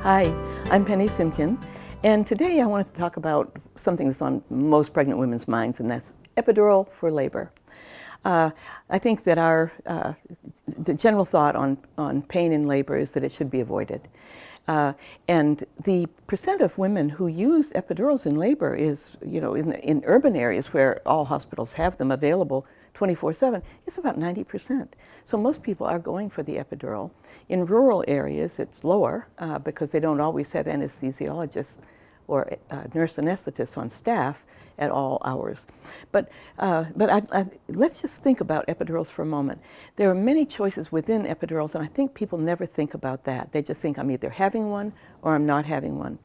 Hi, I'm Penny Simkin, and today I want to talk about something that's on most pregnant women's minds, and that's epidural for labor. I think that the general thought on pain in labor is that it should be avoided. And the percent of women who use epidurals in labor is, in urban areas where all hospitals have them available 24/7, it's about 90%. So most people are going for the epidural. In rural areas, it's lower because they don't always have anesthesiologists or nurse anesthetists on staff at all hours. But let's just think about epidurals for a moment. There are many choices within epidurals, and I think people never think about that. They just think I'm either having one or I'm not having one.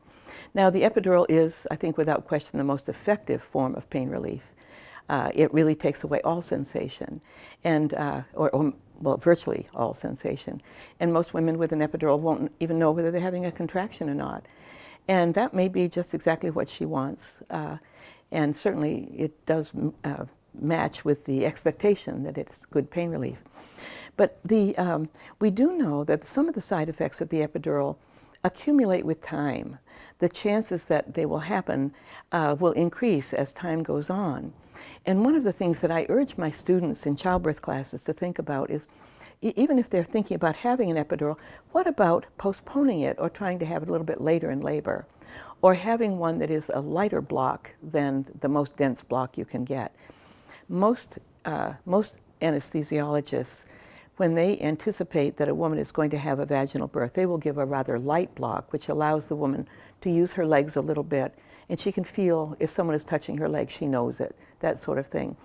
Now, the epidural is, I think, without question, the most effective form of pain relief. It really takes away all sensation, and well, virtually all sensation. And most women with an epidural won't even know whether they're having a contraction or not. And that may be just exactly what she wants. And certainly it does match with the expectation that it's good pain relief. But we do know that some of the side effects of the epidural accumulate with time. The chances that they will happen will increase as time goes on. And one of the things that I urge my students in childbirth classes to think about is, even if they're thinking about having an epidural, what about postponing it or trying to have it a little bit later in labor? Or having one that is a lighter block than the most dense block you can get. Most anesthesiologists, when they anticipate that a woman is going to have a vaginal birth, they will give a rather light block, which allows the woman to use her legs a little bit, and she can feel if someone is touching her leg, she knows it, that sort of thing.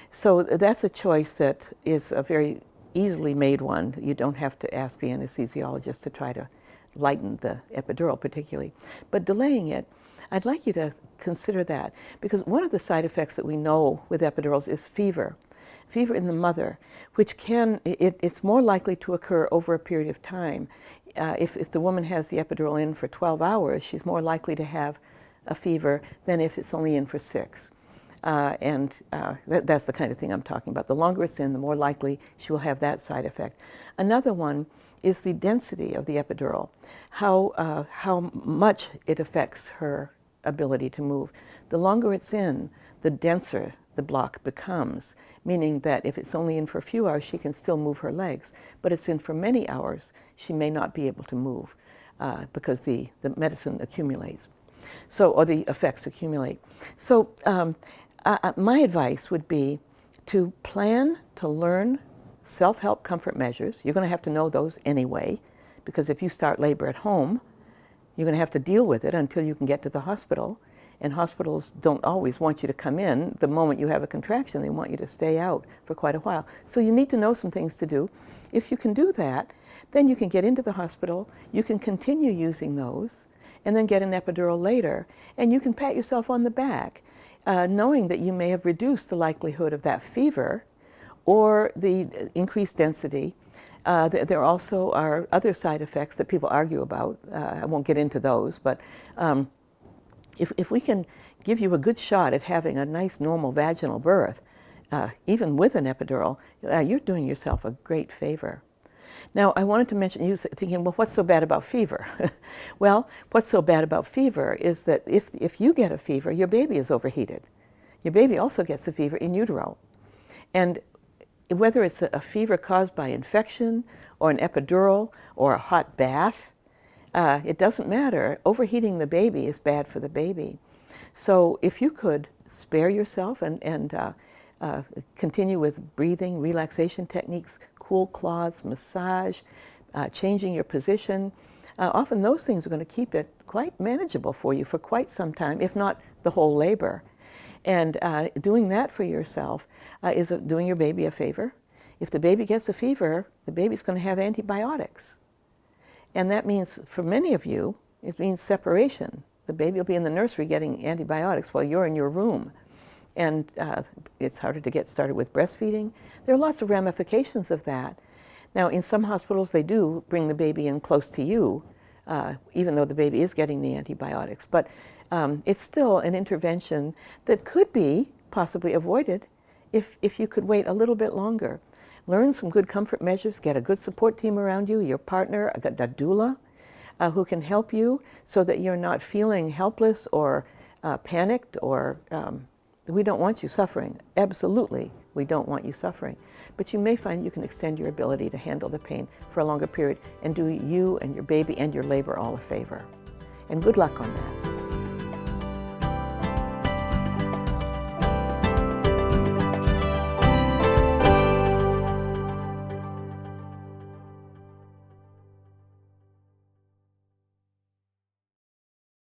So that's a choice that is a very easily made one. You don't have to ask the anesthesiologist to try to lighten the epidural particularly. But delaying it, I'd like you to consider that, because one of the side effects that we know with epidurals is fever. Fever in the mother, which it's more likely to occur over a period of time. If the woman has the epidural in for 12 hours, she's more likely to have a fever than if it's only in for 6. That's the kind of thing I'm talking about. The longer it's in, the more likely she will have that side effect. Another one is the density of the epidural, how much it affects her ability to move. The longer it's in, the denser the block becomes, meaning that if it's only in for a few hours, she can still move her legs, but it's in for many hours, she may not be able to move because the medicine accumulates. Or the effects accumulate. So my advice would be to plan to learn self-help comfort measures. You're going to have to know those anyway, because if you start labor at home, you're going to have to deal with it until you can get to the hospital. And hospitals don't always want you to come in the moment you have a contraction. They want you to stay out for quite a while. So you need to know some things to do. If you can do that, then you can get into the hospital, you can continue using those, and then get an epidural later. And you can pat yourself on the back, knowing that you may have reduced the likelihood of that fever or the increased density. There also are other side effects that people argue about. I won't get into those, but if we can give you a good shot at having a nice normal vaginal birth, even with an epidural, you're doing yourself a great favor. Now, I wanted to mention, you thinking, well, what's so bad about fever? Well, what's so bad about fever is that if you get a fever, your baby is overheated. Your baby also gets a fever in utero. And whether it's a fever caused by infection or an epidural or a hot bath, it doesn't matter. Overheating the baby is bad for the baby. So if you could spare yourself and continue with breathing, relaxation techniques, cool cloths, massage, changing your position, often those things are going to keep it quite manageable for you for quite some time, if not the whole labor. And doing that for yourself is doing your baby a favor. If the baby gets a fever, the baby's going to have antibiotics. And that means, for many of you, it means separation. The baby will be in the nursery getting antibiotics while you're in your room. And it's harder to get started with breastfeeding. There are lots of ramifications of that. Now, in some hospitals, they do bring the baby in close to you, even though the baby is getting the antibiotics. But it's still an intervention that could be possibly avoided if you could wait a little bit longer. Learn some good comfort measures, get a good support team around you, your partner, a doula, who can help you so that you're not feeling helpless or panicked, or we don't want you suffering. Absolutely, we don't want you suffering. But you may find you can extend your ability to handle the pain for a longer period and do you and your baby and your labor all a favor. And good luck on that.